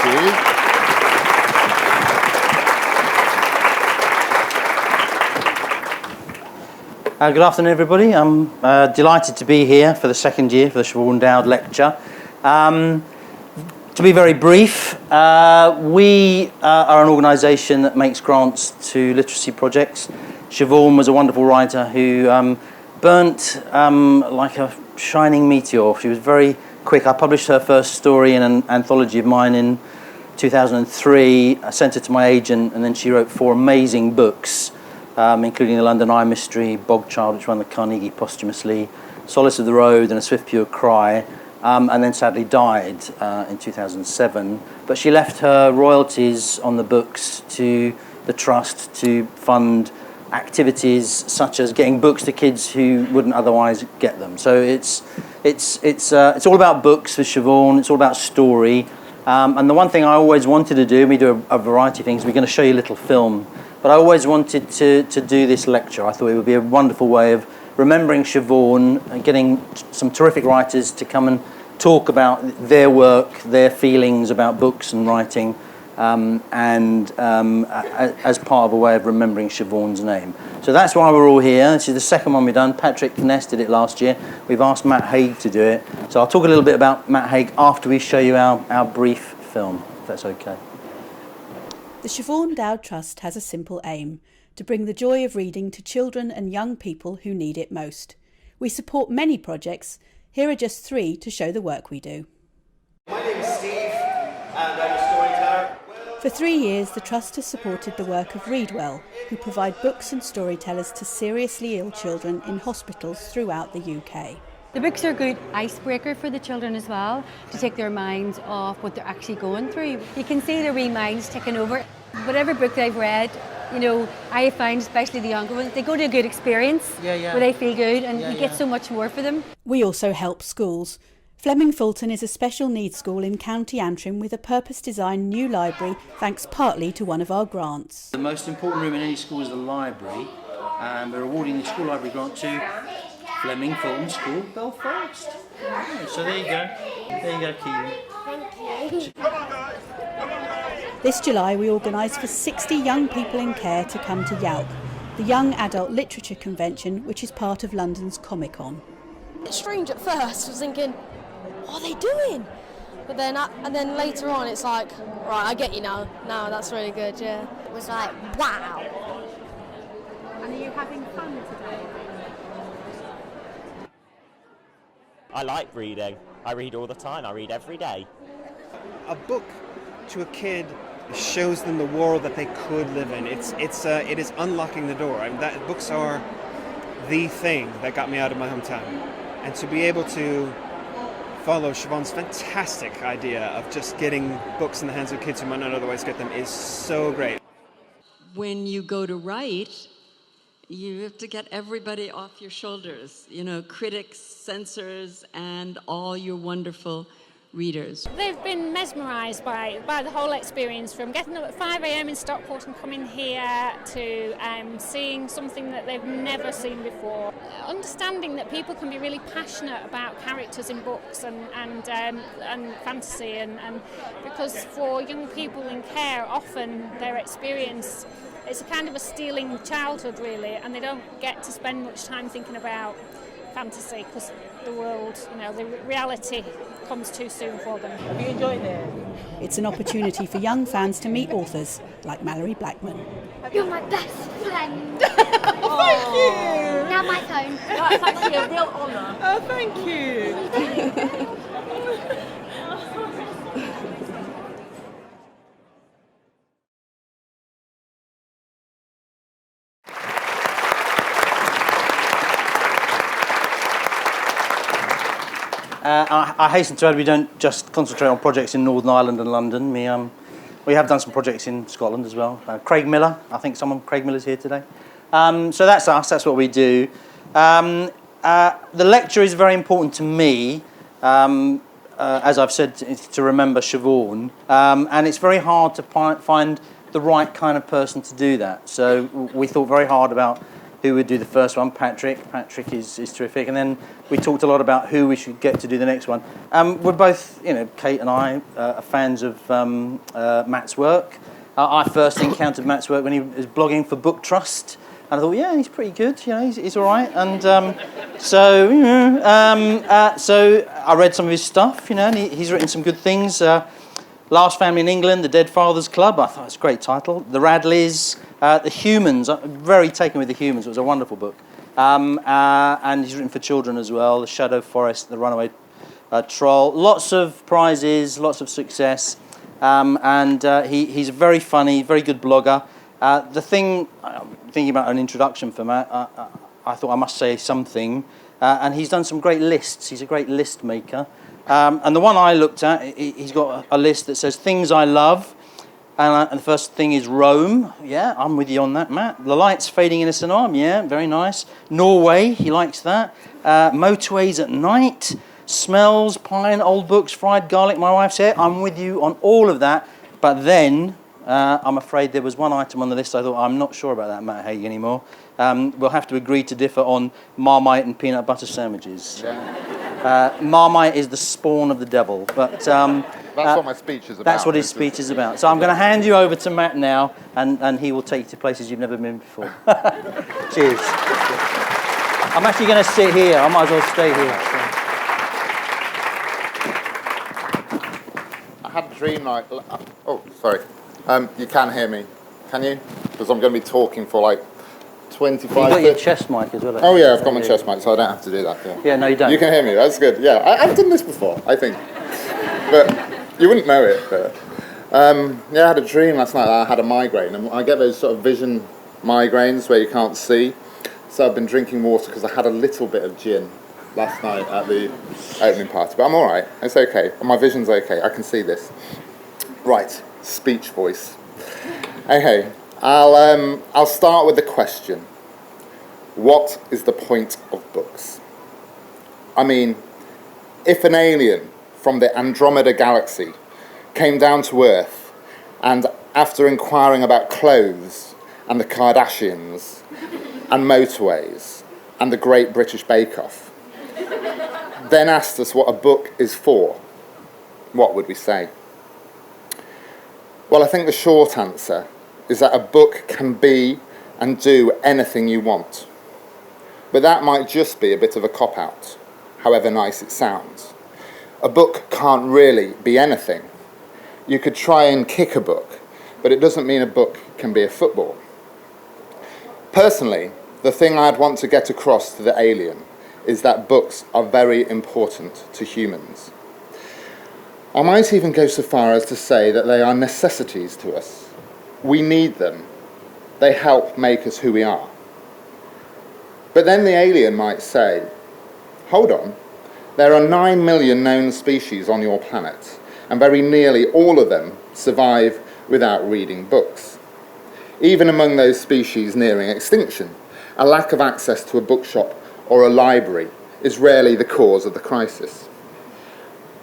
you. Good afternoon, everybody. I'm delighted to be here for the second year for the Siobhan Dowd lecture. To be very brief, we are an organisation that makes grants to literacy projects. Siobhan was a wonderful writer who burnt like a shining meteor. She was very quick. I published her first story in an anthology of mine in 2003. I sent it to my agent, and then she wrote 4 amazing books, including The London Eye Mystery, Bog Child, which won the Carnegie posthumously, Solace of the Road, and A Swift Pure Cry, and then sadly died in 2007. But she left her royalties on the books to the trust to fund activities such as getting books to kids who wouldn't otherwise get them. So it's all about books with Siobhan. It's all about story. And the one thing I always wanted to do, we do a variety of things. We're going to show you a little film. But I always wanted to do this lecture. I thought it would be a wonderful way of remembering Siobhan and getting some terrific writers to come and talk about their work, their feelings about books and writing, as part of a way of remembering Siobhan's name. So that's why we're all here. This is the second one we've done. Patrick Ness did it last year. We've asked Matt Haig to do it. So I'll talk a little bit about Matt Haig after we show you our brief film, if that's okay. The Siobhan Dowd Trust has a simple aim: to bring the joy of reading to children and young people who need it most. We support many projects. Here are just 3 to show the work we do. My name is Steve, and I'm a storyteller. For 3 years, the Trust has supported the work of Readwell, who provide books and storytellers to seriously ill children in hospitals throughout the UK. The books are a good icebreaker for the children as well, to take their minds off what they're actually going through. You can see their wee minds ticking over. Whatever book they've read, you know, I find, especially the younger ones, they go to a good experience where they feel good, and you get so much more for them. We also help schools. Fleming Fulton is a special needs school in County Antrim with a purpose-designed new library, thanks partly to one of our grants. The most important room in any school is the library, and we're awarding the school library grant to Fleming Fulton School, Belfast. Oh, so there you go. There you go, Keelan. Thank you. This July we organised for 60 young people in care to come to YALC, the Young Adult Literature Convention, which is part of London's Comic-Con. It's strange at first. I was thinking, what are they doing? But then, and then later on, it's like, right, I get you now. No, that's really good. Yeah. It was like, wow. And are you having fun today? I like reading. I read all the time. I read every day. A book to a kid shows them the world that they could live in. It is unlocking the door. I mean, books are the thing that got me out of my hometown, and to be able to follow Siobhan's fantastic idea of just getting books in the hands of kids who might not otherwise get them is so great. When you go to write, you have to get everybody off your shoulders, you know, critics, censors, and all your wonderful readers. They've been mesmerised by the whole experience, from getting up at 5 a.m. in Stockport and coming here to seeing something that they've never seen before. Understanding that people can be really passionate about characters in books and fantasy, and because for young people in care, often their experience, it's a kind of a stealing childhood really, and they don't get to spend much time thinking about fantasy because the world, you know, the reality comes too soon for them. Have you enjoyed it? It's an opportunity for young fans to meet authors like Mallory Blackman. You're my best friend. Thank you! Now my phone. That's actually a real honour. Oh, thank you! I hasten to add we don't just concentrate on projects in Northern Ireland and London. We have done some projects in Scotland as well. Craig Miller, I think Craig Miller's here today. So that's us, that's what we do. The lecture is very important to me, as I've said, to remember Siobhan, and it's very hard to find the right kind of person to do that. So we thought very hard about who would do the first one, Patrick. Patrick is terrific. And then we talked a lot about who we should get to do the next one. We're both, Kate and I are fans of Matt's work. I first encountered Matt's work when he was blogging for Book Trust. And I thought, yeah, he's pretty good, he's all right. And so I read some of his stuff, and he's written some good things. Last Family in England, The Dead Fathers Club, I thought it was a great title. The Radleys, The Humans, I'm very taken with The Humans, it was a wonderful book. And he's written for children as well, The Shadow Forest, The Runaway Troll. Lots of prizes, lots of success. He's a very funny, very good blogger. The thing, thinking about an introduction for Matt, I thought I must say something. And he's done some great lists. He's a great list maker. And the one I looked at, he's got a list that says things I love. And the first thing is Rome. Yeah, I'm with you on that, Matt. The lights fading in a cinema. Yeah, very nice. Norway, he likes that. Motorways at night. Smells, pine, old books, fried garlic, my wife's hair. I'm with you on all of that. But then, I'm afraid there was one item on the list I thought, I'm not sure about that, Matt Haig, anymore. We'll have to agree to differ on Marmite and peanut butter sandwiches. Yeah. Marmite is the spawn of the devil. But that's what my speech is about. That's what his speech is about. So I'm going to hand you over to Matt now, and he will take you to places you've never been before. Cheers. I'm actually going to sit here. I might as well stay here. So. I had a dream like... Oh, sorry. You can hear me, can you? Because I'm going to be talking for like 25 You've got your chest mic as well. Oh yeah, I've got my chest mic, so I don't have to do that. Yeah, no, you don't. You can hear me, that's good. Yeah, I've done this before, I think. But you wouldn't know it. But, yeah, I had a dream last night that I had a migraine. And I get those sort of vision migraines where you can't see. So I've been drinking water because I had a little bit of gin last night at the opening party. But I'm all right. It's okay. My vision's okay. I can see this. Right. Speech voice. Okay, I'll start with the question. What is the point of books? I mean, if an alien from the Andromeda galaxy came down to Earth and after inquiring about clothes and the Kardashians and motorways and the Great British Bake Off, then asked us what a book is for, what would we say? Well, I think the short answer is that a book can be and do anything you want. But that might just be a bit of a cop-out, however nice it sounds. A book can't really be anything. You could try and kick a book, but it doesn't mean a book can be a football. Personally, the thing I'd want to get across to the alien is that books are very important to humans. I might even go so far as to say that they are necessities to us. We need them. They help make us who we are. But then the alien might say, hold on, there are 9 million known species on your planet, and very nearly all of them survive without reading books. Even among those species nearing extinction, a lack of access to a bookshop or a library is rarely the cause of the crisis.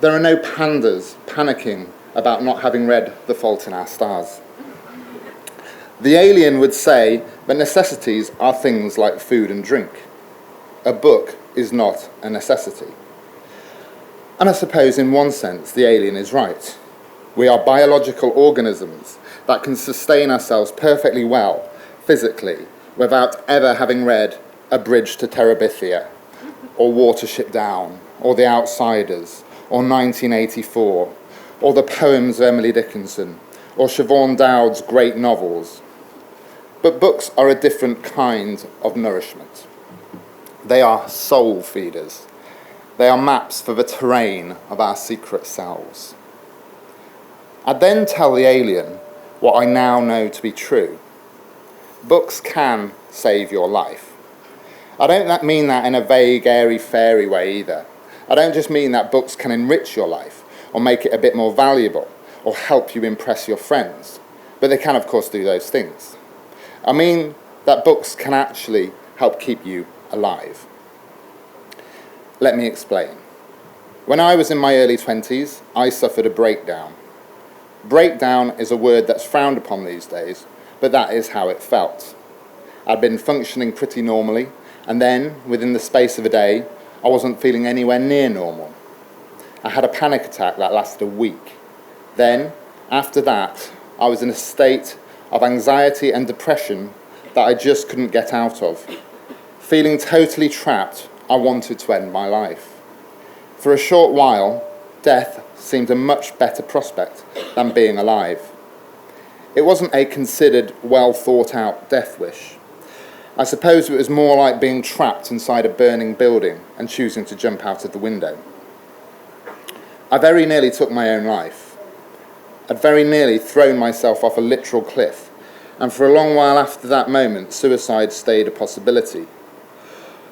There are no pandas panicking about not having read The Fault in Our Stars. The alien would say that necessities are things like food and drink. A book is not a necessity. And I suppose in one sense the alien is right. We are biological organisms that can sustain ourselves perfectly well, physically, without ever having read A Bridge to Terabithia, or Watership Down, or The Outsiders, or 1984, or the poems of Emily Dickinson, or Siobhan Dowd's great novels. But books are a different kind of nourishment. They are soul feeders. They are maps for the terrain of our secret selves. I then tell the alien what I now know to be true. Books can save your life. I don't mean that in a vague, airy-fairy way either. I don't just mean that books can enrich your life or make it a bit more valuable or help you impress your friends, but they can of course do those things. I mean that books can actually help keep you alive. Let me explain. When I was in my early 20s, I suffered a breakdown. Breakdown is a word that's frowned upon these days, but that is how it felt. I'd been functioning pretty normally, and then, within the space of a day, I wasn't feeling anywhere near normal. I had a panic attack that lasted a week. Then, after that, I was in a state of anxiety and depression that I just couldn't get out of. Feeling totally trapped, I wanted to end my life. For a short while, death seemed a much better prospect than being alive. It wasn't a considered, well-thought-out death wish. I suppose it was more like being trapped inside a burning building and choosing to jump out of the window. I very nearly took my own life. I'd very nearly thrown myself off a literal cliff, and for a long while after that moment, suicide stayed a possibility.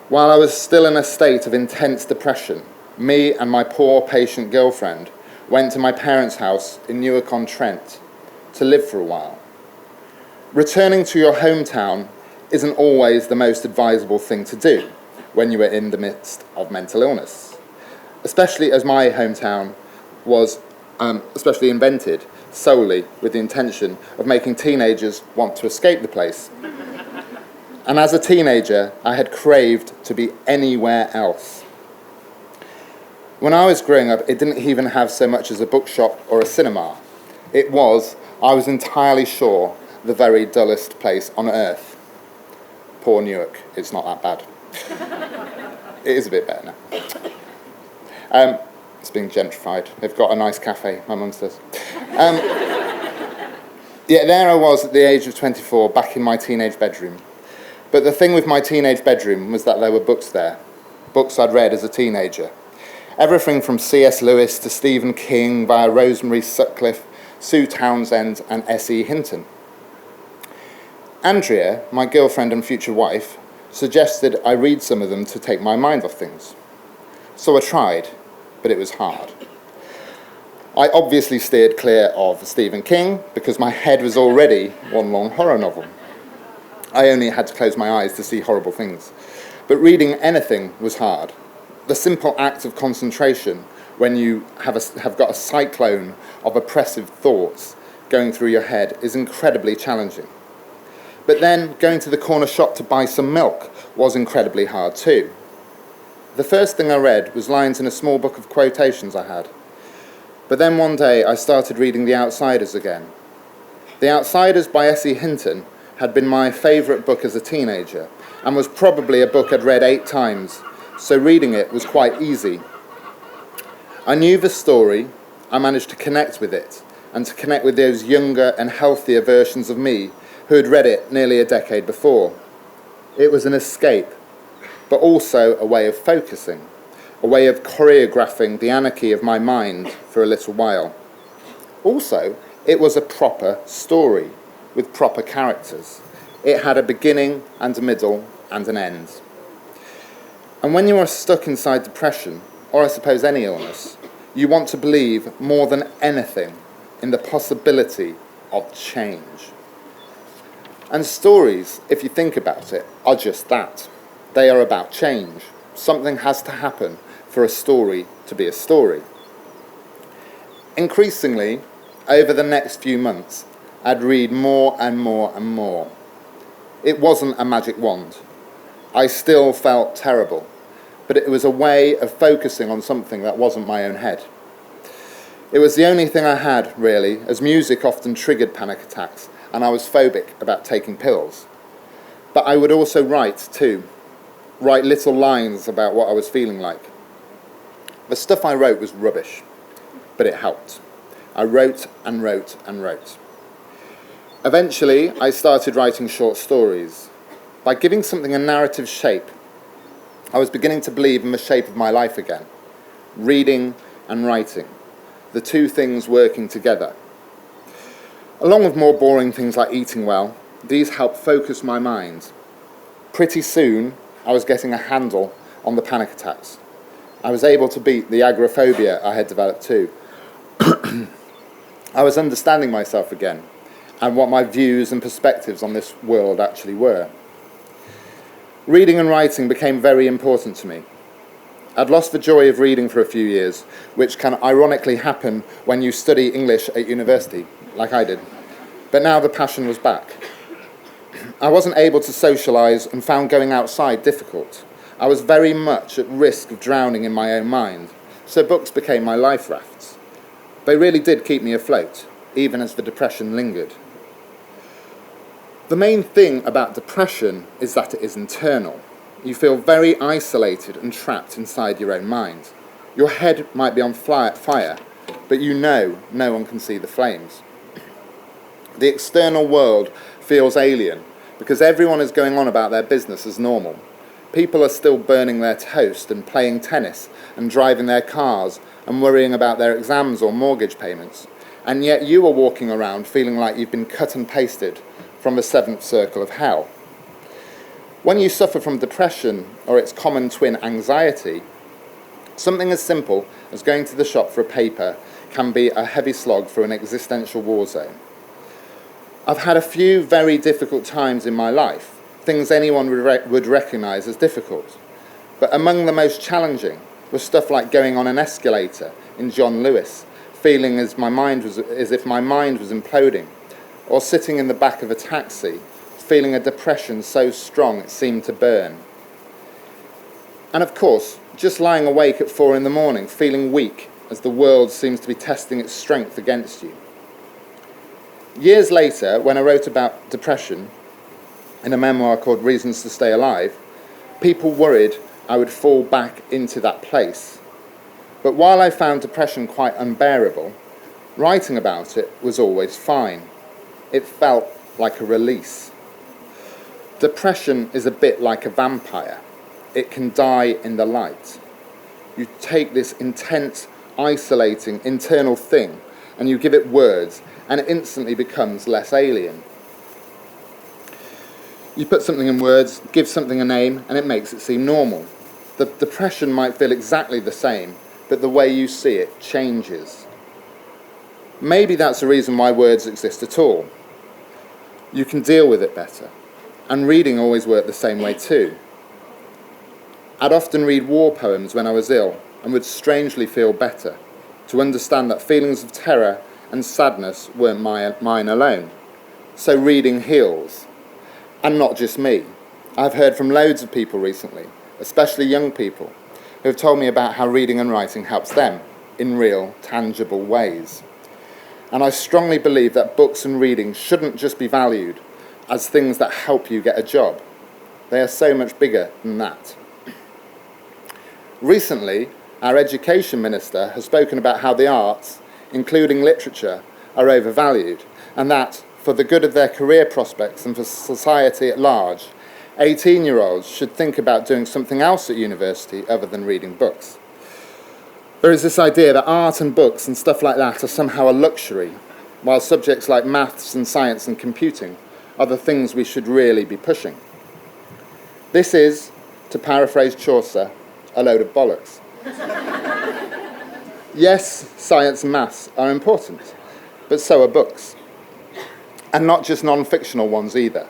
While I was still in a state of intense depression, me and my poor patient girlfriend went to my parents' house in Newark-on-Trent to live for a while. Returning to your hometown isn't always the most advisable thing to do when you are in the midst of mental illness, especially as my hometown was especially invented solely with the intention of making teenagers want to escape the place. And as a teenager, I had craved to be anywhere else. When I was growing up, it didn't even have so much as a bookshop or a cinema. It was, I was entirely sure, the very dullest place on earth. Poor Newark, it's not that bad. It is a bit better now. It's being gentrified. They've got a nice cafe, my mum says. Yeah, there I was at the age of 24, back in my teenage bedroom. But the thing with my teenage bedroom was that there were books there. Books I'd read as a teenager. Everything from C.S. Lewis to Stephen King via Rosemary Sutcliffe, Sue Townsend and S.E. Hinton. Andrea, my girlfriend and future wife, suggested I read some of them to take my mind off things. So I tried, but it was hard. I obviously steered clear of Stephen King because my head was already one long horror novel. I only had to close my eyes to see horrible things. But reading anything was hard. The simple act of concentration when you have got a cyclone of oppressive thoughts going through your head is incredibly challenging. But then going to the corner shop to buy some milk was incredibly hard too. The first thing I read was lines in a small book of quotations I had. But then one day I started reading The Outsiders again. The Outsiders by S.E. Hinton had been my favourite book as a teenager and was probably a book I'd read 8 times, so reading it was quite easy. I knew the story, I managed to connect with it, and to connect with those younger and healthier versions of me who had read it nearly a decade before. It was an escape, but also a way of focusing, a way of choreographing the anarchy of my mind for a little while. Also, it was a proper story with proper characters. It had a beginning and a middle and an end. And when you are stuck inside depression, or I suppose any illness, you want to believe more than anything in the possibility of change. And stories, if you think about it, are just that. They are about change. Something has to happen for a story to be a story. Increasingly, over the next few months, I'd read more and more and more. It wasn't a magic wand. I still felt terrible, but it was a way of focusing on something that wasn't my own head. It was the only thing I had, really, as music often triggered panic attacks, and I was phobic about taking pills. But I would also write, too. Write little lines about what I was feeling like. The stuff I wrote was rubbish, but it helped. I wrote and wrote and wrote. Eventually, I started writing short stories. By giving something a narrative shape, I was beginning to believe in the shape of my life again. Reading and writing, the two things working together. Along with more boring things like eating well, these helped focus my mind. Pretty soon, I was getting a handle on the panic attacks. I was able to beat the agoraphobia I had developed too. I was understanding myself again and what my views and perspectives on this world actually were. Reading and writing became very important to me. I'd lost the joy of reading for a few years, which can ironically happen when you study English at university, like I did. But now the passion was back. I wasn't able to socialise and found going outside difficult. I was very much at risk of drowning in my own mind, so books became my life rafts. They really did keep me afloat, even as the depression lingered. The main thing about depression is that it is internal. You feel very isolated and trapped inside your own mind. Your head might be on fire, but you know no one can see the flames. The external world feels alien because everyone is going on about their business as normal. People are still burning their toast and playing tennis and driving their cars and worrying about their exams or mortgage payments. And yet you are walking around feeling like you've been cut and pasted from the seventh circle of hell. When you suffer from depression or its common twin, anxiety, something as simple as going to the shop for a paper can be a heavy slog through an existential war zone. I've had a few very difficult times in my life, things anyone would recognise as difficult. But among the most challenging was stuff like going on an escalator in John Lewis, feeling as if my mind was imploding, or sitting in the back of a taxi, feeling a depression so strong it seemed to burn. And of course, just lying awake at 4 a.m, feeling weak as the world seems to be testing its strength against you. Years later, when I wrote about depression in a memoir called Reasons to Stay Alive, people worried I would fall back into that place. But while I found depression quite unbearable, writing about it was always fine. It felt like a release. Depression is a bit like a vampire. It can die in the light. You take this intense, isolating, internal thing and you give it words, and it instantly becomes less alien. You put something in words, give something a name, and it makes it seem normal. The depression might feel exactly the same, but the way you see it changes. Maybe that's the reason why words exist at all. You can deal with it better. And reading always worked the same way too. I'd often read war poems when I was ill and would strangely feel better, to understand that feelings of terror and sadness weren't mine alone. So reading heals. And not just me. I've heard from loads of people recently, especially young people, who have told me about how reading and writing helps them in real, tangible ways. And I strongly believe that books and reading shouldn't just be valued as things that help you get a job. They are so much bigger than that. Recently, our education minister has spoken about how the arts, including literature, are overvalued, and that, for the good of their career prospects and for society at large, 18-year-olds should think about doing something else at university other than reading books. There is this idea that art and books and stuff like that are somehow a luxury, while subjects like maths and science and computing are the things we should really be pushing. This is, to paraphrase Chaucer, a load of bollocks. Yes, science and maths are important, but so are books. And not just non-fictional ones either.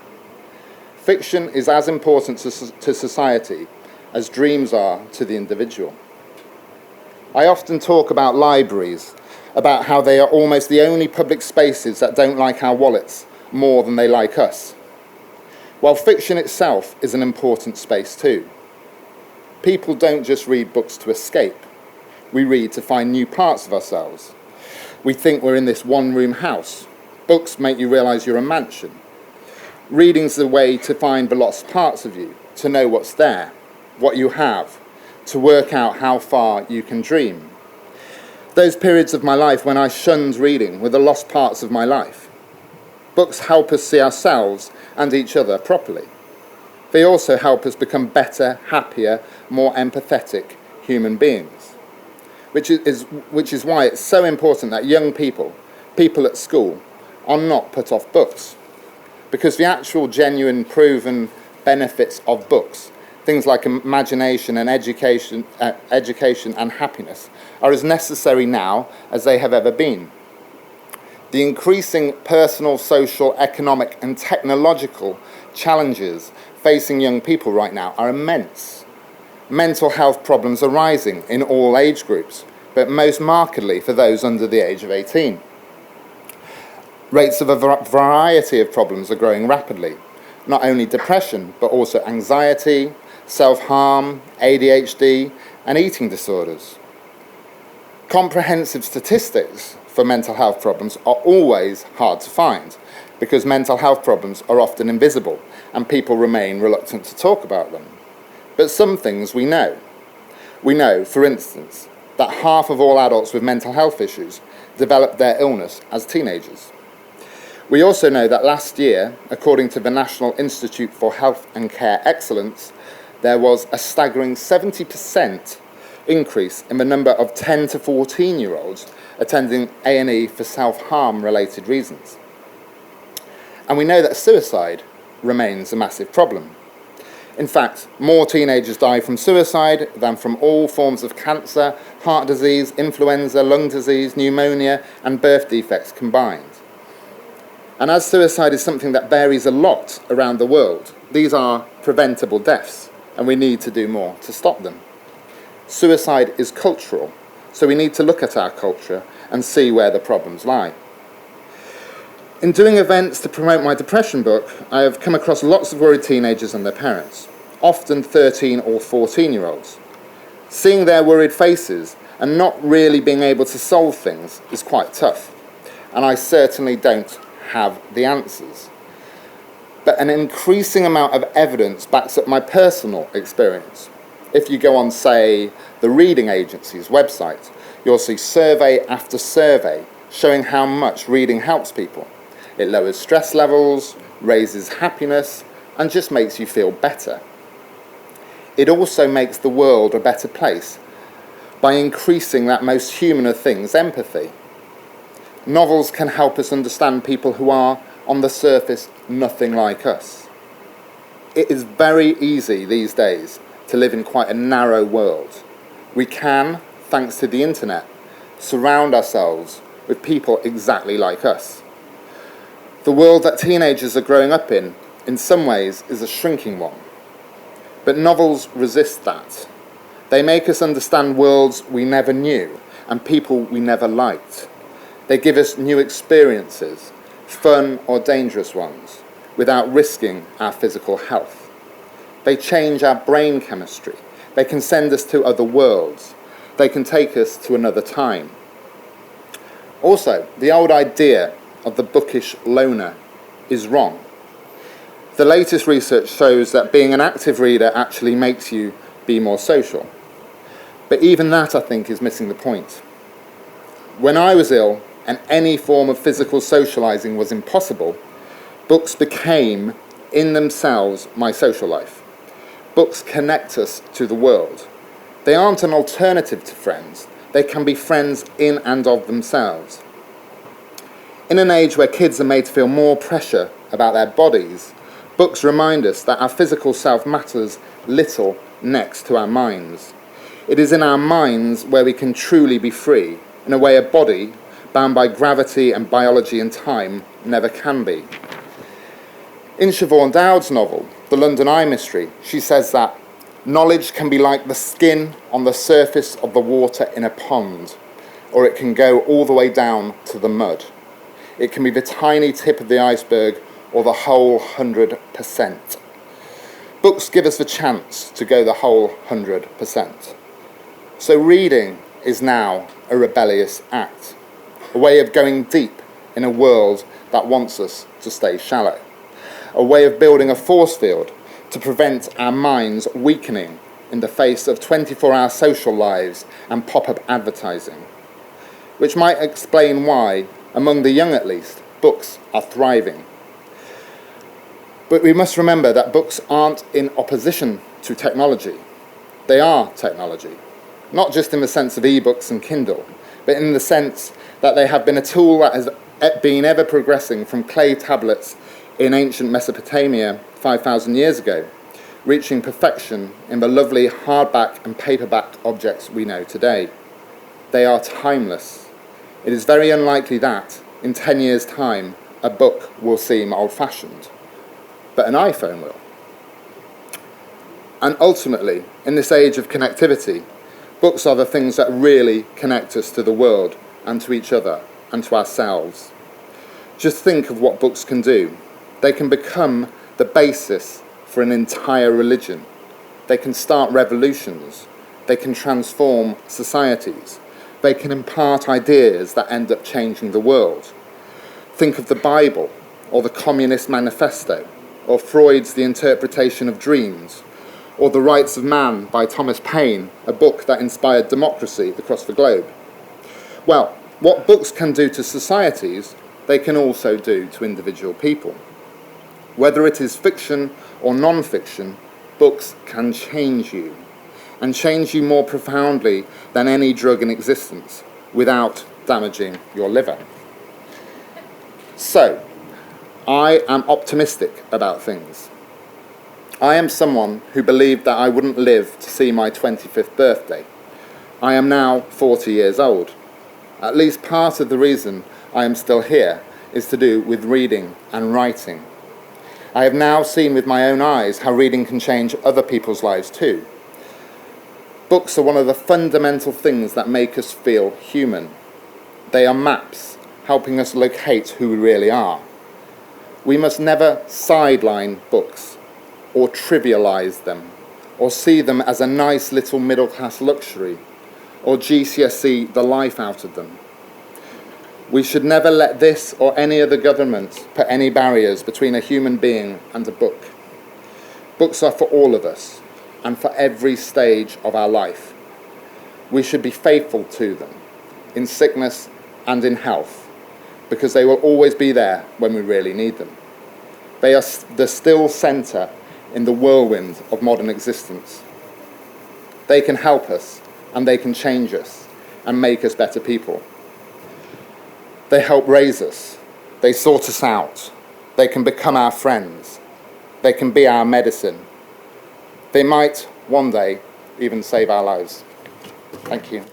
Fiction is as important to society as dreams are to the individual. I often talk about libraries, about how they are almost the only public spaces that don't like our wallets more than they like us. While fiction itself is an important space too. People don't just read books to escape. We read to find new parts of ourselves. We think we're in this one-room house. Books make you realise you're a mansion. Reading's the way to find the lost parts of you, to know what's there, what you have, to work out how far you can dream. Those periods of my life when I shunned reading were the lost parts of my life. Books help us see ourselves and each other properly. They also help us become better, happier, more empathetic human beings. Which is why it's so important that young people at school, are not put off books. Because the actual genuine proven benefits of books, things like imagination and education and happiness, are as necessary now as they have ever been. The increasing personal, social, economic and technological challenges facing young people right now are immense. Mental health problems are rising in all age groups, but most markedly for those under the age of 18. Rates of a variety of problems are growing rapidly, not only depression, but also anxiety, self-harm, ADHD, and eating disorders. Comprehensive statistics for mental health problems are always hard to find because mental health problems are often invisible and people remain reluctant to talk about them. But some things we know. We know, for instance, that half of all adults with mental health issues develop their illness as teenagers. We also know that last year, according to the National Institute for Health and Care Excellence, there was a staggering 70% increase in the number of 10 to 14-year-olds attending A&E for self-harm related reasons. And we know that suicide remains a massive problem. In fact, more teenagers die from suicide than from all forms of cancer, heart disease, influenza, lung disease, pneumonia, and birth defects combined. And as suicide is something that varies a lot around the world, these are preventable deaths, and we need to do more to stop them. Suicide is cultural, so we need to look at our culture and see where the problems lie. In doing events to promote my depression book, I have come across lots of worried teenagers and their parents, often 13 or 14-year-olds. Seeing their worried faces and not really being able to solve things is quite tough, and I certainly don't have the answers. But an increasing amount of evidence backs up my personal experience. If you go on, say, the Reading Agency's website, you'll see survey after survey showing how much reading helps people. It lowers stress levels, raises happiness, and just makes you feel better. It also makes the world a better place by increasing that most human of things, empathy. Novels can help us understand people who are, on the surface, nothing like us. It is very easy these days to live in quite a narrow world. We can, thanks to the internet, surround ourselves with people exactly like us. The world that teenagers are growing up in some ways, is a shrinking one. But novels resist that. They make us understand worlds we never knew and people we never liked. They give us new experiences, fun or dangerous ones, without risking our physical health. They change our brain chemistry. They can send us to other worlds. They can take us to another time. Also, the old idea of the bookish loner is wrong. The latest research shows that being an active reader actually makes you be more social. But even that, I think, is missing the point. When I was ill and any form of physical socialising was impossible, books became, in themselves, my social life. Books connect us to the world. They aren't an alternative to friends. They can be friends in and of themselves. In an age where kids are made to feel more pressure about their bodies, books remind us that our physical self matters little next to our minds. It is in our minds where we can truly be free, in a way a body, bound by gravity and biology and time, never can be. In Siobhan Dowd's novel, The London Eye Mystery, she says that knowledge can be like the skin on the surface of the water in a pond, or it can go all the way down to the mud. It can be the tiny tip of the iceberg or the whole 100%. Books give us the chance to go the whole 100%. So reading is now a rebellious act, a way of going deep in a world that wants us to stay shallow, a way of building a force field to prevent our minds weakening in the face of 24-hour social lives and pop-up advertising, which might explain why, among the young at least, books are thriving. But we must remember that books aren't in opposition to technology. They are technology, not just in the sense of e-books and Kindle, but in the sense that they have been a tool that has been ever progressing from clay tablets in ancient Mesopotamia 5,000 years ago, reaching perfection in the lovely hardback and paperback objects we know today. They are timeless. It is very unlikely that, in 10 years' time, a book will seem old-fashioned, but an iPhone will. And ultimately, in this age of connectivity, books are the things that really connect us to the world and to each other and to ourselves. Just think of what books can do. They can become the basis for an entire religion. They can start revolutions. They can transform societies. They can impart ideas that end up changing the world. Think of the Bible, or the Communist Manifesto, or Freud's The Interpretation of Dreams, or The Rights of Man by Thomas Paine, a book that inspired democracy across the globe. Well, what books can do to societies, they can also do to individual people. Whether it is fiction or non-fiction, books can change you, and change you more profoundly than any drug in existence, without damaging your liver. So, I am optimistic about things. I am someone who believed that I wouldn't live to see my 25th birthday. I am now 40 years old. At least part of the reason I am still here is to do with reading and writing. I have now seen with my own eyes how reading can change other people's lives too. Books are one of the fundamental things that make us feel human. They are maps, helping us locate who we really are. We must never sideline books, or trivialise them, or see them as a nice little middle-class luxury, or GCSE the life out of them. We should never let this or any other government put any barriers between a human being and a book. Books are for all of us, and for every stage of our life. We should be faithful to them, in sickness and in health, because they will always be there when we really need them. They are the still centre in the whirlwind of modern existence. They can help us, and they can change us, and make us better people. They help raise us. They sort us out. They can become our friends. They can be our medicine. They might, one day, even save our lives. Thank you.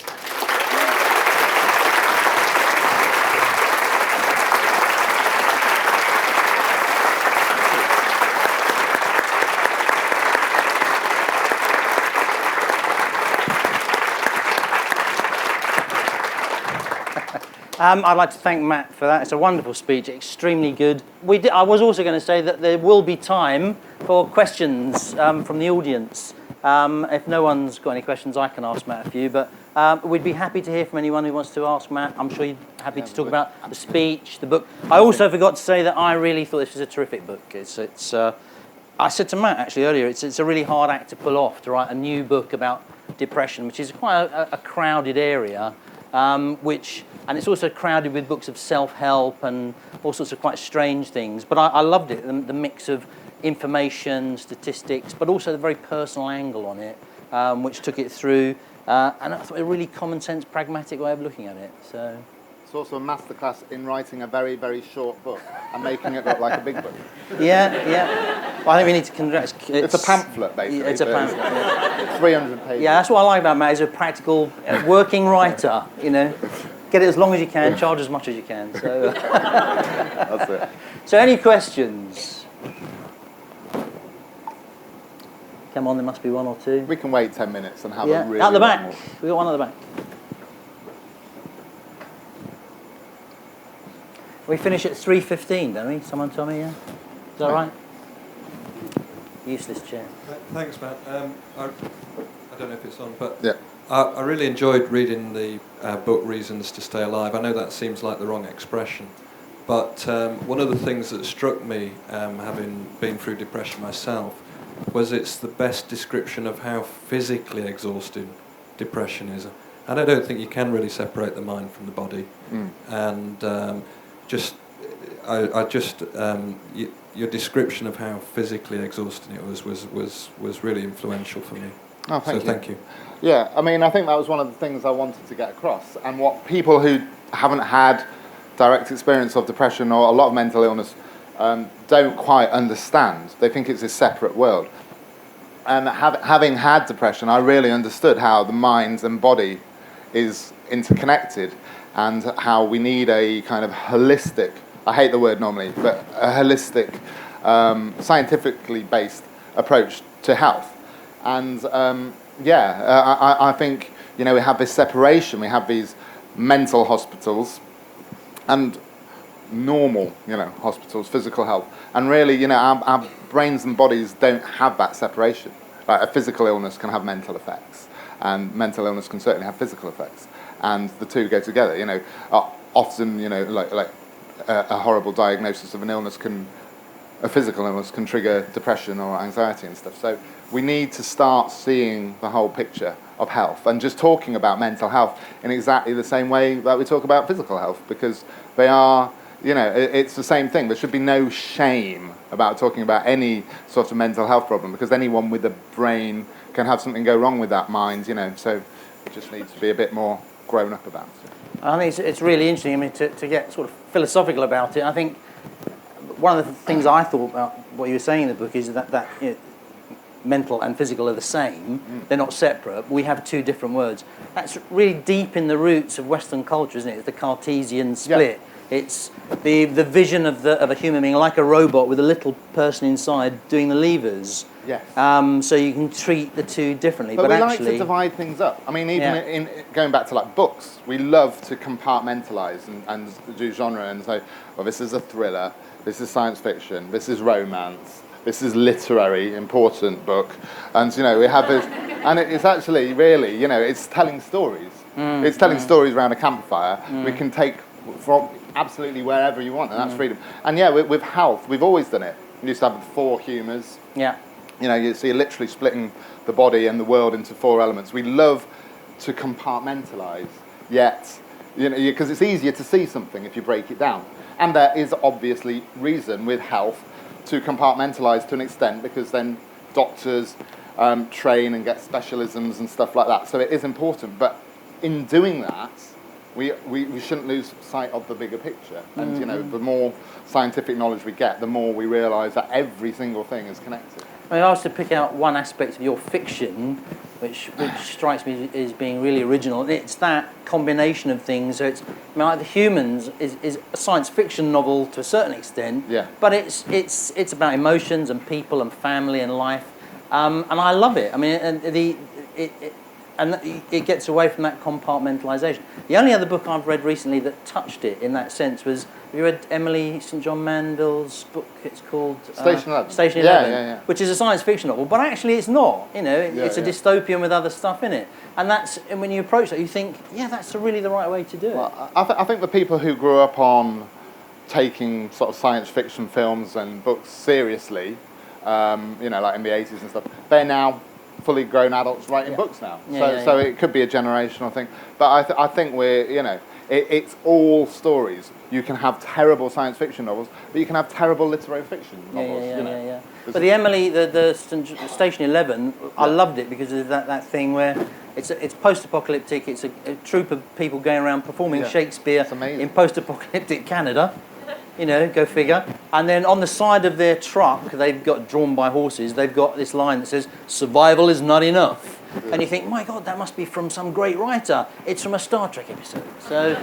I'd like to thank Matt for that. It's a wonderful speech, extremely good. I was also going to say that there will be time for questions from the audience. If no one's got any questions, I can ask Matt a few, but we'd be happy to hear from anyone who wants to ask Matt. I'm sure you're happy to talk about the speech, the book. I also forgot to say that I really thought this was a terrific book. I said to Matt actually earlier, it's a really hard act to pull off, to write a new book about depression, which is quite a crowded area. And it's also crowded with books of self-help and all sorts of quite strange things. But I loved it, the mix of information, statistics, but also the very personal angle on it, which took it through. And I thought a really common sense, pragmatic way of looking at it. So it's also a masterclass in writing a very, very short book and making it look like a big book. Yeah. Well, I think we need to congratulate. It's a pamphlet, basically. It's a pamphlet. It's 300 pages. Yeah, that's what I like about Matt. He's a practical working writer. You know, get it as long as you can, charge as much as you can. So that's it. So, any questions? Come on, there must be one or two. We can wait 10 minutes and have a really at the back. long... We got one at the back. We finish at 3:15, don't we? Someone told me, yeah? Is that right? Useless chair. Thanks, Matt. I don't know if it's on, but yeah. I really enjoyed reading the book Reasons to Stay Alive. I know that seems like the wrong expression, but one of the things that struck me, having been through depression myself, was it's the best description of how physically exhausting depression is. And I don't think you can really separate the mind from the body. And your description of how physically exhausting it was really influential for me. Oh, thank you. Yeah, I mean, I think that was one of the things I wanted to get across, and what people who haven't had direct experience of depression or a lot of mental illness don't quite understand. They think it's a separate world. And having had depression, I really understood how the mind and body is interconnected, and how we need a kind of holistic, I hate the word normally, but a holistic, scientifically based approach to health. And I think, we have this separation, we have these mental hospitals, and normal, hospitals, physical health. And really, our brains and bodies don't have that separation. Like a physical illness can have mental effects, and mental illness can certainly have physical effects. And the two go together, often, like a horrible diagnosis of a physical illness can trigger depression or anxiety and stuff. So we need to start seeing the whole picture of health and just talking about mental health in exactly the same way that we talk about physical health, because they are, it's the same thing. There should be no shame about talking about any sort of mental health problem, because anyone with a brain can have something go wrong with that mind, so it just needs to be a bit more grown up about it. I think it's really interesting. I mean, to get sort of philosophical about it, I think one of the things I thought about what you were saying in the book is that mental and physical are the same. They're not separate. We have two different words. That's really deep in the roots of Western culture, isn't it? It's the Cartesian split. Yeah. It's the vision of a human being like a robot with a little person inside doing the levers. Yes. So you can treat the two differently. But we actually, like to divide things up. I mean, even in going back to like books, we love to compartmentalize and do genre and say, well, this is a thriller, this is science fiction, this is romance, this is literary, important book. And, we have this, and it's actually really, it's telling stories. It's telling stories around a campfire. We can take from absolutely wherever you want, and that's freedom. And with health, we've always done it. We used to have the 4 humours. Yeah. So you're literally splitting the body and the world into 4 elements. We love to compartmentalise, yet, because it's easier to see something if you break it down. And there is obviously reason with health to compartmentalise to an extent, because then doctors train and get specialisms and stuff like that. So it is important. But in doing that, we shouldn't lose sight of the bigger picture. And, the more scientific knowledge we get, the more we realise that every single thing is connected. I was to pick out one aspect of your fiction, which strikes me as being really original. It's that combination of things. So it's, like The Humans is a science fiction novel to a certain extent, but it's about emotions and people and family and life, and I love it. I mean, and it gets away from that compartmentalisation. The only other book I've read recently that touched it in that sense was, have you read Emily St. John Mandeville's book? It's called Station 11. Station 11, which is a science fiction novel, but actually it's not. It's a dystopian with other stuff in it. And when you approach that, you think, that's really the right way to do it. Well, I think the people who grew up on taking sort of science fiction films and books seriously, like in the 80s and stuff, they're now fully grown adults writing books now. So it could be a generational thing. But I think it's all stories. You can have terrible science fiction novels, but you can have terrible literary fiction novels. But the Emily, the Station 11, I loved it because of that thing where it's post-apocalyptic. It's a troupe of people going around performing Shakespeare in post-apocalyptic Canada. Go figure. And then on the side of their truck, they've got, drawn by horses, they've got this line that says, "Survival is not enough." And you think, my God, that must be from some great writer. It's from a Star Trek episode. So,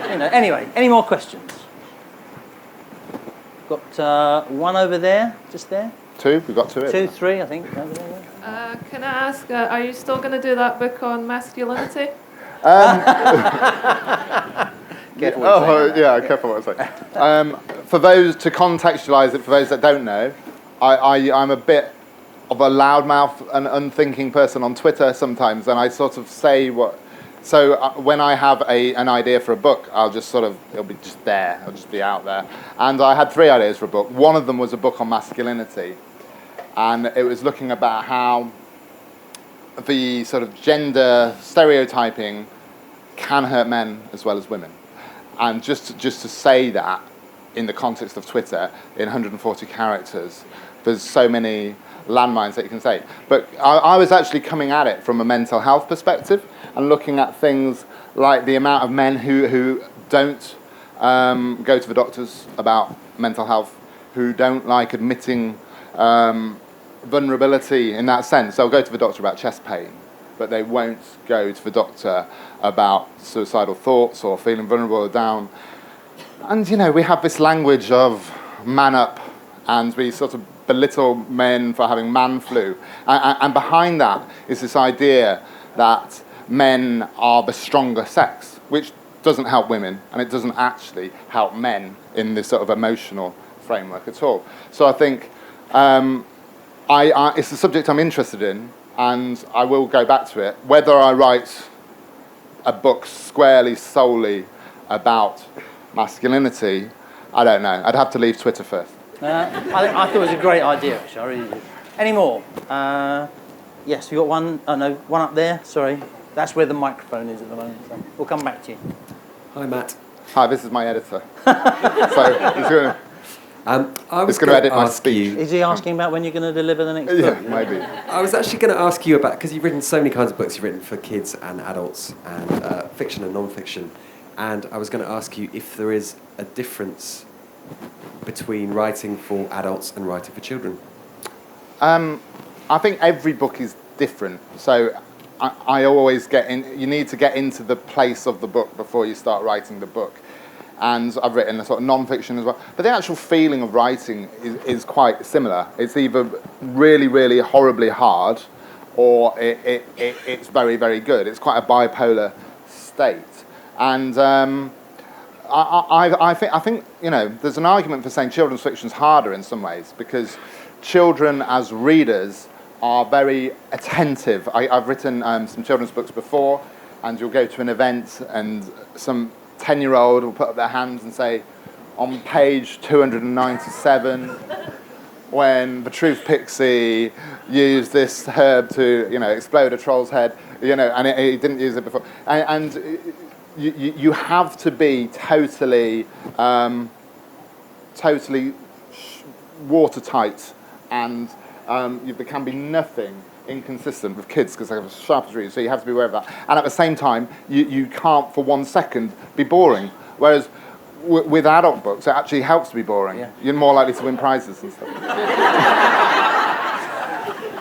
anyway, any more questions? Got one over there, just there. 2, we've got 2. 2, 3, I think. Over there, Can I ask, are you still going to do that book on masculinity? Careful what I say. For those, to contextualise it, for those that don't know, I'm a bit of a loudmouth and unthinking person on Twitter sometimes, and I sort of say what... So when I have an idea for a book, it'll be just there, it'll just be out there. And I had 3 ideas for a book. One of them was a book on masculinity, and it was looking about how the sort of gender stereotyping can hurt men as well as women. And just to say that in the context of Twitter, in 140 characters, there's so many landmines that you can say. But I was actually coming at it from a mental health perspective and looking at things like the amount of men who don't go to the doctors about mental health, who don't like admitting vulnerability in that sense. They'll go to the doctor about chest pain, but they won't go to the doctor about suicidal thoughts or feeling vulnerable or down. And, we have this language of man up, and we sort of belittle men for having man flu. And behind that is this idea that men are the stronger sex, which doesn't help women, and it doesn't actually help men in this sort of emotional framework at all. So I think it's a subject I'm interested in, and I will go back to it. Whether I write a book squarely, solely about masculinity, I don't know. I'd have to leave Twitter first. I thought it was a great idea, actually. I really did. Any more? Yes, we got one. Oh no, one up there. Sorry, that's where the microphone is at the moment. So we'll come back to you. Hi, Matt. Hi, this is my editor. So he's going to edit my speech. Is he asking about when you're going to deliver the next book? Yeah, maybe. I was actually going to ask you about, because you've written so many kinds of books. You've written for kids and adults, and fiction and non-fiction. And I was going to ask you if there is a difference between writing for adults and writing for children. I think every book is different. So I always you need to get into the place of the book before you start writing the book. And I've written a sort of non-fiction as well. But the actual feeling of writing is quite similar. It's either really, really horribly hard, or it's very, very good. It's quite a bipolar state. And I think there's an argument for saying children's fiction is harder in some ways, because children as readers are very attentive. I've written some children's books before, and you'll go to an event and some 10-year-old will put up their hands and say, on page 297, when the Truth Pixie used this herb to, explode a troll's head, and he didn't use it before. And you have to be totally watertight, and there can be nothing inconsistent with kids, because they have a sharp readers, so you have to be aware of that. And at the same time, you can't for 1 second be boring. Whereas with adult books, it actually helps to be boring. Yeah. You're more likely to win prizes and stuff.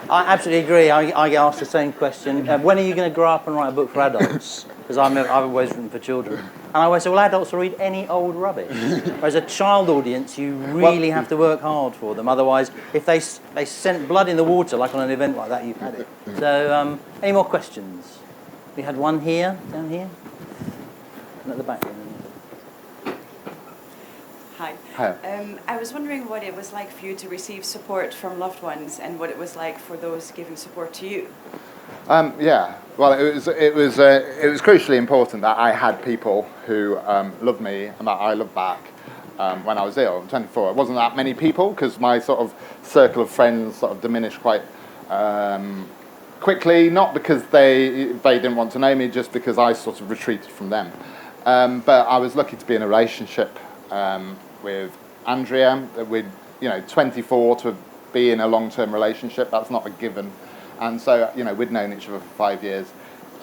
I absolutely agree. I get asked the same question. When are you going to grow up and write a book for adults? Because I've always written for children. And I always say, well, adults will read any old rubbish. Whereas a child audience, you really have to work hard for them. Otherwise, if they sent blood in the water, like on an event like that, you've had it. So, any more questions? We had one here, down here, and at the back. Hi. Hi. I was wondering what it was like for you to receive support from loved ones, and what it was like for those giving support to you. Yeah. Well, it was crucially important that I had people who loved me and that I loved back when I was ill. I'm 24. It wasn't that many people, because my sort of circle of friends sort of diminished quite quickly. Not because they didn't want to know me, just because I sort of retreated from them. But I was lucky to be in a relationship with Andrea. With 24 to be in a long-term relationship, that's not a given. And so, we'd known each other for 5 years,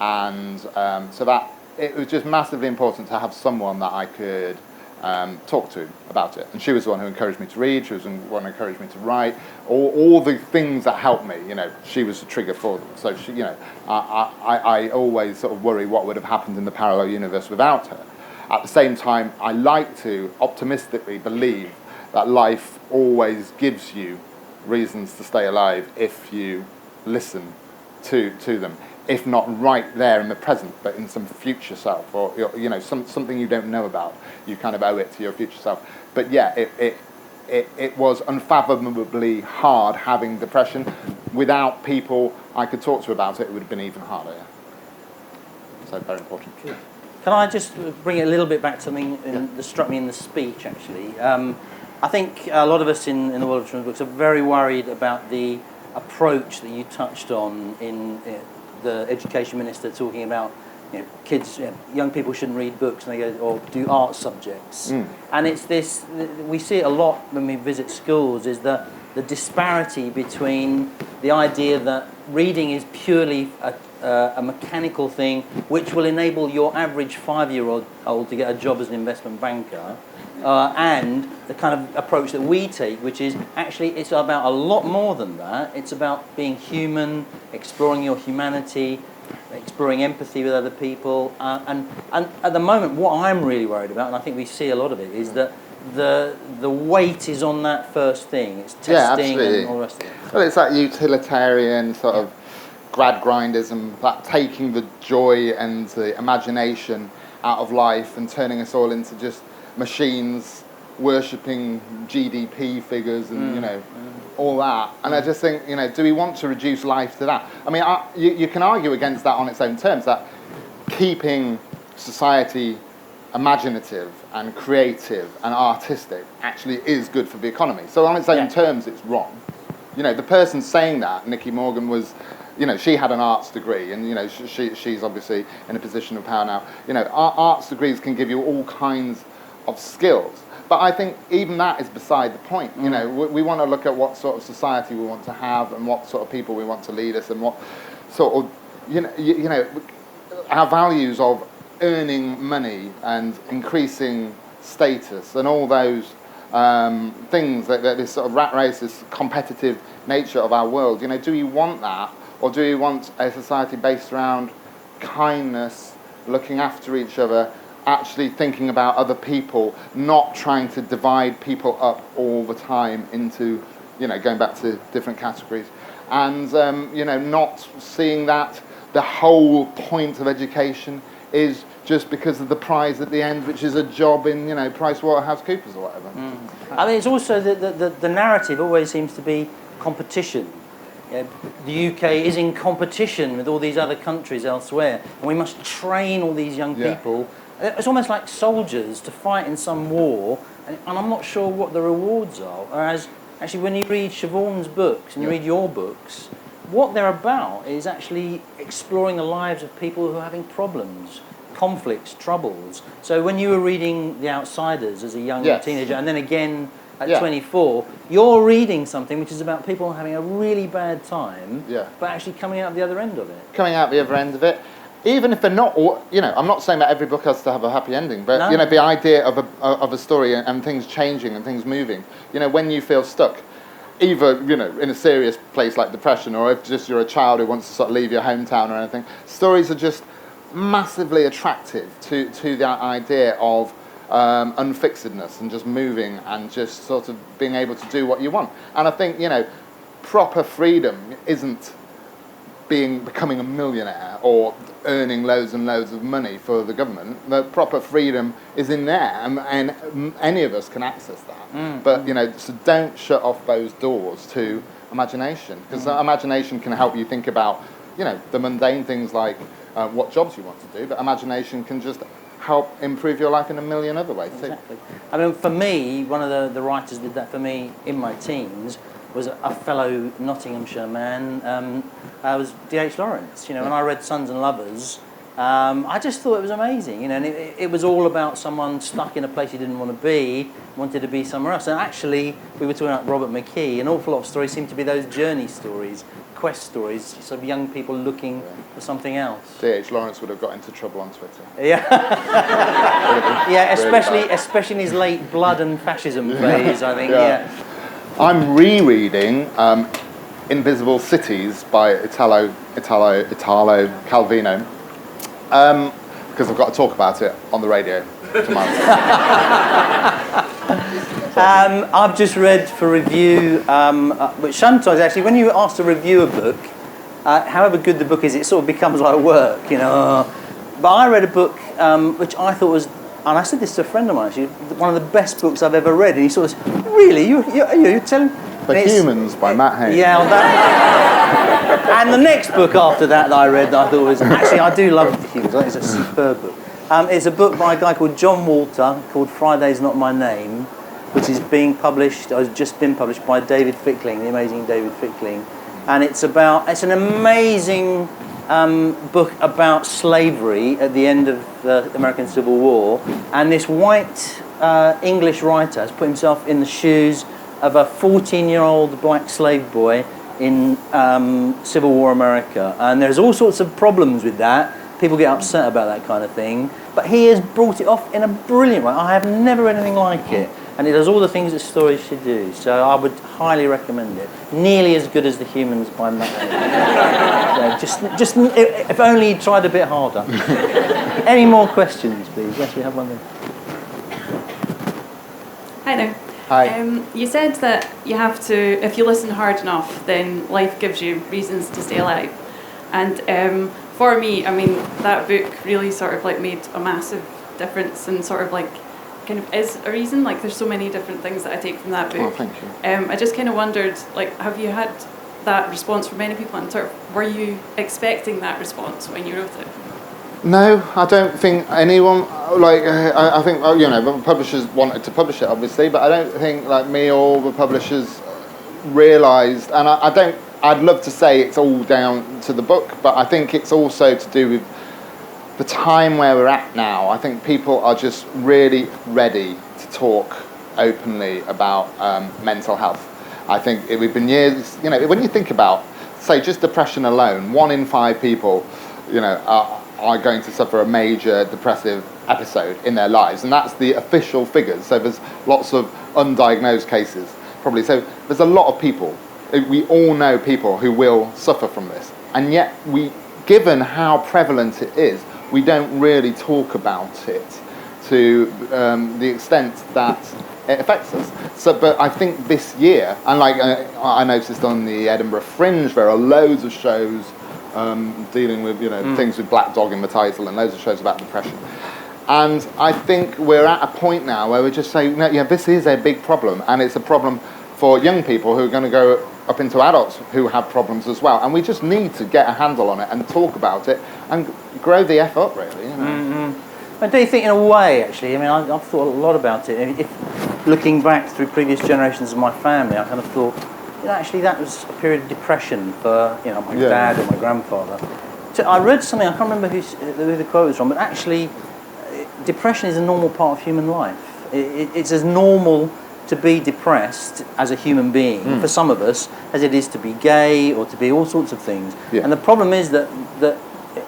and so that it was just massively important to have someone that I could talk to about it. And she was the one who encouraged me to read. She was the one who encouraged me to write. All the things that helped me, she was the trigger for them. So she, I always sort of worry what would have happened in the parallel universe without her. At the same time, I like to optimistically believe that life always gives you reasons to stay alive if you listen to them, if not right there in the present, but in some future self, or something you don't know about. You kind of owe it to your future self. But yeah, it was unfathomably hard having depression. Without people I could talk to about it, it would have been even harder. Yeah. So very important. Can I just bring it a little bit back to something that struck me in the speech, actually? I think a lot of us in the world of children's books are very worried about the approach that you touched on in the education minister talking about kids, young people shouldn't read books, and they go or do art subjects. And it's this, we see it a lot when we visit schools, is the disparity between the idea that reading is purely a mechanical thing which will enable your average 5-year-old to get a job as an investment banker, and the kind of approach that we take, which is actually it's about a lot more than that. It's about being human, exploring your humanity, exploring empathy with other people, and at the moment what I'm really worried about, and I think we see a lot of it, is that the weight is on that first thing. It's testing and all the rest of it. Well, it's that utilitarian sort of grad grindism, that taking the joy and the imagination out of life and turning us all into just machines worshipping GDP figures and, you know, all that. And I just think, you know, do we want to reduce life to that? I mean, you can argue against that on its own terms, that keeping society imaginative and creative and artistic actually is good for the economy. So on its own terms, it's wrong. You know, the person saying that, Nicky Morgan, was, you know, she had an arts degree, and, you know, she's obviously in a position of power now. You know, arts degrees can give you all kinds of skills. But I think even that is beside the point. You know, we want to look at what sort of society we want to have and what sort of people we want to lead us and what sort of, you know, our values of earning money and increasing status and all those things, that this sort of rat race, this competitive nature of our world. You know, do we want that, or do we want a society based around kindness, looking after each other, actually thinking about other people, not trying to divide people up all the time into, you know, going back to different categories, and you know, not seeing that the whole point of education is just because of the prize at the end, which is a job in, you know, PricewaterhouseCoopers or whatever. I mean, it's also the narrative always seems to be competition. The UK is in competition with all these other countries elsewhere, and we must train all these young people. It's almost like soldiers to fight in some war, and I'm not sure what the rewards are. Whereas, actually, when you read Siobhan's books and you read your books, what they're about is actually exploring the lives of people who are having problems, conflicts, troubles. So when you were reading The Outsiders as a young teenager, and then again at 24, you're reading something which is about people having a really bad time, but actually coming out the other end of it. Coming out the other end of it. Even if they're not, you know, I'm not saying that every book has to have a happy ending, but, you know, the idea of a story and things changing and things moving, you know, when you feel stuck, either, you know, in a serious place like depression, or if just you're a child who wants to sort of leave your hometown or anything, stories are just massively attractive to that idea of unfixedness and just moving and just sort of being able to do what you want. And I think, you know, proper freedom isn't becoming a millionaire or earning loads and loads of money for the government. The proper freedom is in there, and any of us can access that. But, you know, so don't shut off those doors to imagination, because imagination can help you think about, you know, the mundane things like what jobs you want to do, but imagination can just help improve your life in a million other ways too. Exactly. I mean, for me, one of the writers did that for me in my teens was a fellow Nottinghamshire man. Was D.H. Lawrence. You know, when I read Sons and Lovers, I just thought it was amazing. You know, and it was all about someone stuck in a place he didn't want to be, wanted to be somewhere else. And actually, we were talking about Robert McKee. An awful lot of stories seem to be those journey stories, quest stories, sort of young people looking for something else. D.H. Lawrence would have got into trouble on Twitter. Yeah, yeah, especially in his late blood and fascism phase, I think. Yeah. I'm rereading Invisible Cities by Italo Calvino, because I've got to talk about it on the radio tomorrow. I've just read for review, which sometimes actually, when you ask to review a book, however good the book is, it sort of becomes like work, you know. But I read a book which I thought was, and I said this to a friend of mine actually, one of the best books I've ever read, and he sort of, really, you're telling? The Humans by Matt Haig. Yeah, well, that. And the next book after that I read that I thought was, actually I do love The Humans, I think it's a superb book. It's a book by a guy called John Walter called Friday's Not My Name, which is being published, or has just been published by David Fickling, the amazing David Fickling. And it's an amazing book about slavery at the end of the American Civil War. And this white English writer has put himself in the shoes of a 14-year-old black slave boy in Civil War America. And there's all sorts of problems with that. People get upset about that kind of thing. But he has brought it off in a brilliant way. I have never read anything like it. And it does all the things that stories should do. So I would highly recommend it. Nearly as good as The Humans by Matt Haig. So just if only you tried a bit harder. Any more questions, please? Yes, we have one there. Hi there. Hi. You said that you have to, if you listen hard enough, then life gives you reasons to stay alive. And for me, I mean, that book really sort of like made a massive difference and sort of like kind of is a reason. Like there's so many different things that I take from that book. Oh, thank you. I just kind of wondered, like, have you had that response from many people, and sort of, were you expecting that response when you wrote it? No, I don't think anyone, like, I think, the publishers wanted to publish it, obviously, but I don't think, like, me or the publishers realised, and I'd love to say it's all down to the book, but I think it's also to do with the time where we're at now. I think people are just really ready to talk openly about mental health. I think we've been years, when you think about, say, just depression alone, 1 in 5 people, are going to suffer a major depressive episode in their lives, and that's the official figures. So there's lots of undiagnosed cases, probably. So there's a lot of people. We all know people who will suffer from this, and yet given how prevalent it is, we don't really talk about it to the extent that it affects us. So, but I think this year, and like I noticed on the Edinburgh Fringe, there are loads of shows dealing with things with Black Dog in the title, and loads of shows about depression. And I think we're at a point now where we're just saying, this is a big problem, and it's a problem for young people who are going to go up into adults who have problems as well. And we just need to get a handle on it and talk about it and grow the F up, really. Mm-hmm. I do think, in a way, actually, I mean, I've thought a lot about it. If looking back through previous generations of my family, I kind of thought, actually, that was a period of depression for, my dad or my grandfather. So I read something, I can't remember who the quote was from, but actually, depression is a normal part of human life. It's as normal to be depressed as a human being, for some of us, as it is to be gay or to be all sorts of things. Yeah. And the problem is that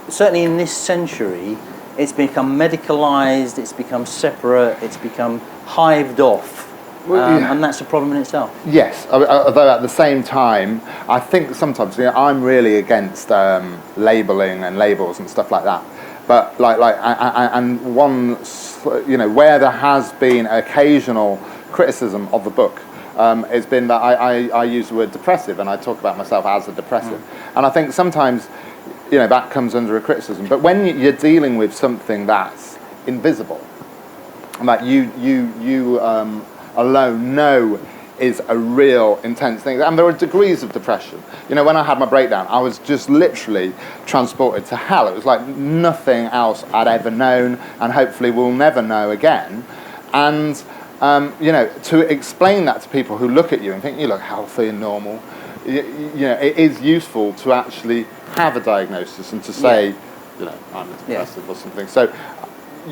certainly in this century, it's become medicalised, it's become separate, it's become hived off. And that's a problem in itself. Yes, although at the same time, I think sometimes I'm really against labelling and labels and stuff like that. But and one, where there has been occasional criticism of the book, it's been that I use the word depressive, and I talk about myself as a depressive. And I think sometimes, that comes under a criticism. But when you're dealing with something that's invisible, and that you alone know is a real intense thing, and there are degrees of depression. When I had my breakdown, I was just literally transported to hell. It was like nothing else I'd ever known, and hopefully will never know again. And to explain that to people who look at you and think you look healthy and normal, it is useful to actually have a diagnosis and to say, I'm depressive or something. So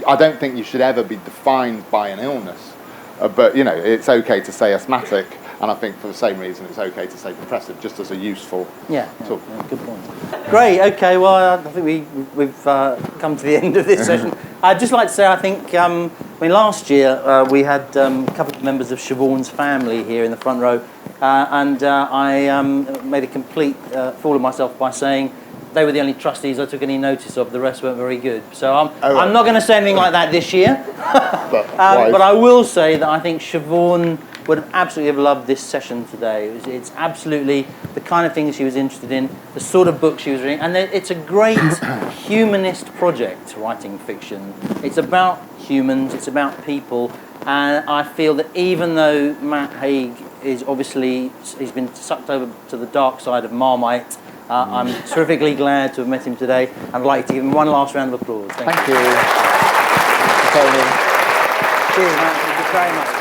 I don't think you should ever be defined by an illness. But, it's okay to say asthmatic, and I think for the same reason it's okay to say depressive, just as a useful tool. Yeah, good point. Great, okay, well, I think we've come to the end of this session. I'd just like to say, I think, last year we had a couple of members of Siobhan's family here in the front row, and I made a complete fool of myself by saying they were the only trustees I took any notice of. The rest weren't very good. So I'm not going to say anything like that this year. But I will say that I think Siobhan would have absolutely have loved this session today. It's absolutely the kind of things she was interested in, the sort of book she was reading. And it's a great humanist project, writing fiction. It's about humans, it's about people. And I feel that even though Matt Haig is obviously, he's been sucked over to the dark side of Marmite, I'm terrifically glad to have met him today. I'd like to give him one last round of applause. Thank you. Thank you. Cheers, Matt. Thank you very much.